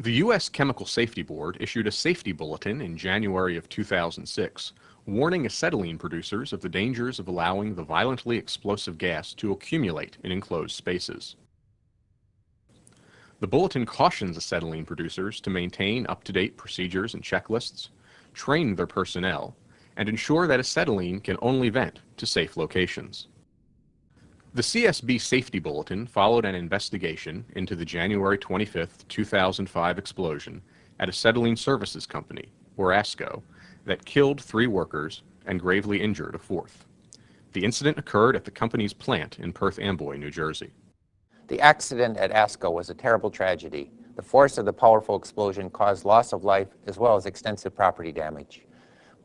The U.S. Chemical Safety Board issued a safety bulletin in January of 2006, warning acetylene producers of the dangers of allowing the violently explosive gas to accumulate in enclosed spaces. The bulletin cautions acetylene producers to maintain up-to-date procedures and checklists, train their personnel, and ensure that acetylene can only vent to safe locations. The CSB Safety Bulletin followed an investigation into the January 25, 2005 explosion at Acetylene Services Company, or ASCO, that killed 3 workers and gravely injured a 4th. The incident occurred at the company's plant in Perth Amboy, New Jersey. The accident at ASCO was a terrible tragedy. The force of the powerful explosion caused loss of life as well as extensive property damage.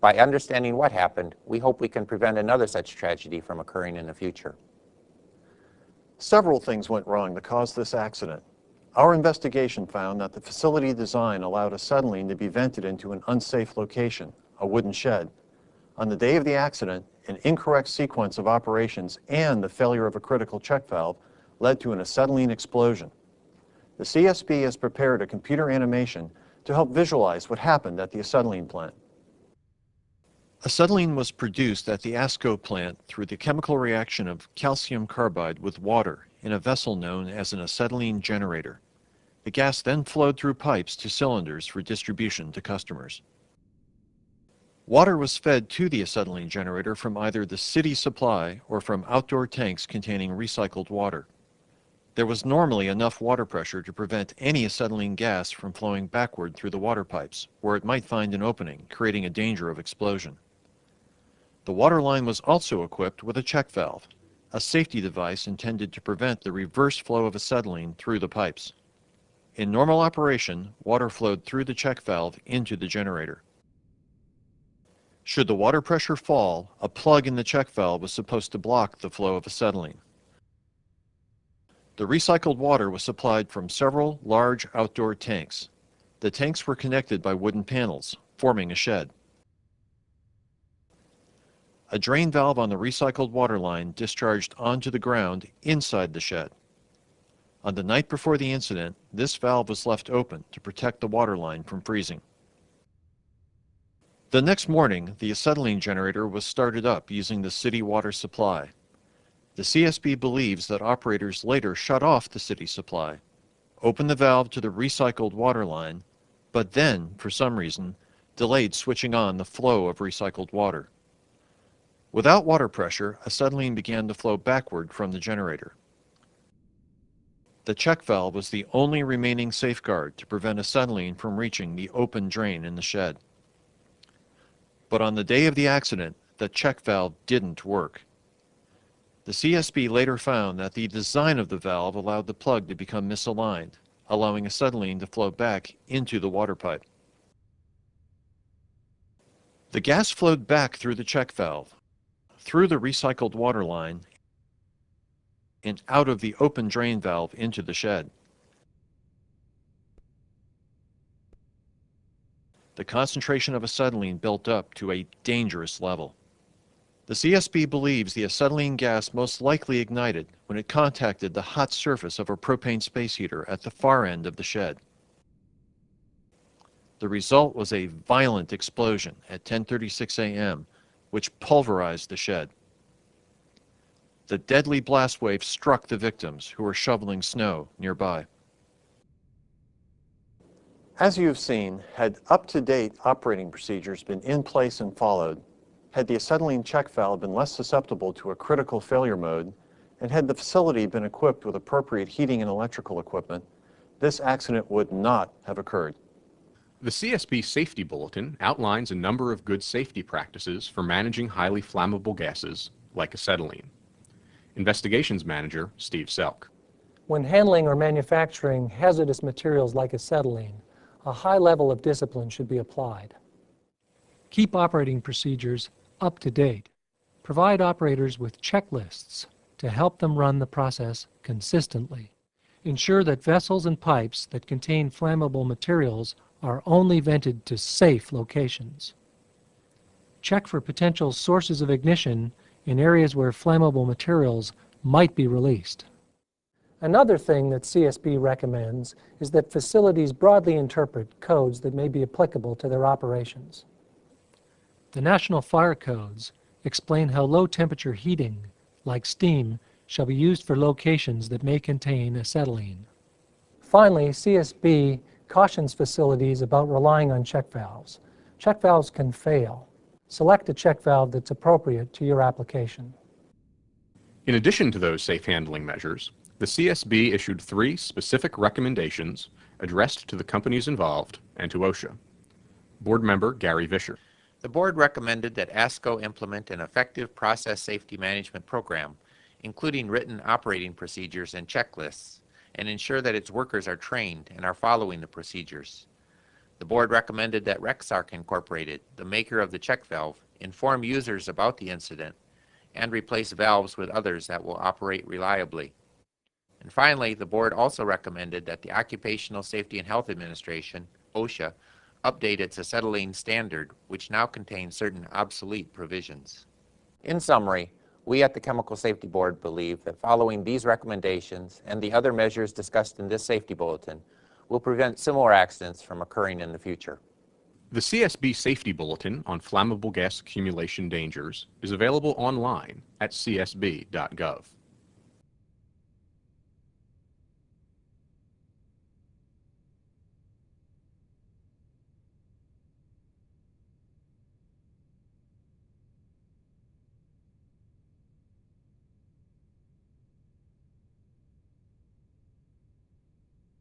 By understanding what happened, we hope we can prevent another such tragedy from occurring in the future. Several things went wrong that caused this accident. Our investigation found that the facility design allowed acetylene to be vented into an unsafe location, a wooden shed. On the day of the accident, an incorrect sequence of operations and the failure of a critical check valve led to an acetylene explosion. The CSB has prepared a computer animation to help visualize what happened at the acetylene plant. Acetylene was produced at the ASCO plant through the chemical reaction of calcium carbide with water in a vessel known as an acetylene generator. The gas then flowed through pipes to cylinders for distribution to customers. Water was fed to the acetylene generator from either the city supply or from outdoor tanks containing recycled water. There was normally enough water pressure to prevent any acetylene gas from flowing backward through the water pipes, where it might find an opening, creating a danger of explosion. The water line was also equipped with a check valve, a safety device intended to prevent the reverse flow of acetylene through the pipes. In normal operation, water flowed through the check valve into the generator. Should the water pressure fall, a plug in the check valve was supposed to block the flow of acetylene. The recycled water was supplied from several large outdoor tanks. The tanks were connected by wooden panels, forming a shed. A drain valve on the recycled water line discharged onto the ground inside the shed. On the night before the incident, this valve was left open to protect the water line from freezing. The next morning, the acetylene generator was started up using the city water supply. The CSB believes that operators later shut off the city supply, opened the valve to the recycled water line, but then, for some reason, delayed switching on the flow of recycled water. Without water pressure, acetylene began to flow backward from the generator. The check valve was the only remaining safeguard to prevent acetylene from reaching the open drain in the shed. But on the day of the accident, the check valve didn't work. The CSB later found that the design of the valve allowed the plug to become misaligned, allowing acetylene to flow back into the water pipe. The gas flowed back through the check valve, through the recycled water line, and out of the open drain valve into the shed. The concentration of acetylene built up to a dangerous level. The CSB believes the acetylene gas most likely ignited when it contacted the hot surface of a propane space heater at the far end of the shed. The result was a violent explosion at 10:36 a.m., which pulverized the shed. The deadly blast wave struck the victims who were shoveling snow nearby. As you have seen, had up-to-date operating procedures been in place and followed, had the acetylene check valve been less susceptible to a critical failure mode, and had the facility been equipped with appropriate heating and electrical equipment, this accident would not have occurred. The CSB Safety Bulletin outlines a number of good safety practices for managing highly flammable gases, like acetylene. Investigations Manager Steve Selk. When handling or manufacturing hazardous materials like acetylene, a high level of discipline should be applied. Keep operating procedures up to date. Provide operators with checklists to help them run the process consistently. Ensure that vessels and pipes that contain flammable materials are only vented to safe locations. Check for potential sources of ignition in areas where flammable materials might be released. Another thing that CSB recommends is that facilities broadly interpret codes that may be applicable to their operations. The National Fire Codes explain how low-temperature heating, like steam, shall be used for locations that may contain acetylene. Finally, CSB cautions facilities about relying on check valves. Check valves can fail. Select a check valve that's appropriate to your application. In addition to those safe handling measures, the CSB issued 3 specific recommendations addressed to the companies involved and to OSHA. Board Member Gary Vischer. The board recommended that ASCO implement an effective process safety management program, including written operating procedures and checklists, and ensure that its workers are trained and are following the procedures. The board recommended that Rexarc Incorporated, the maker of the check valve, inform users about the incident and replace valves with others that will operate reliably. And finally, the board also recommended that the Occupational Safety and Health Administration, OSHA, update its acetylene standard, which now contains certain obsolete provisions. In summary, we at the Chemical Safety Board believe that following these recommendations and the other measures discussed in this safety bulletin will prevent similar accidents from occurring in the future. The CSB Safety Bulletin on Flammable Gas Accumulation Dangers is available online at csb.gov.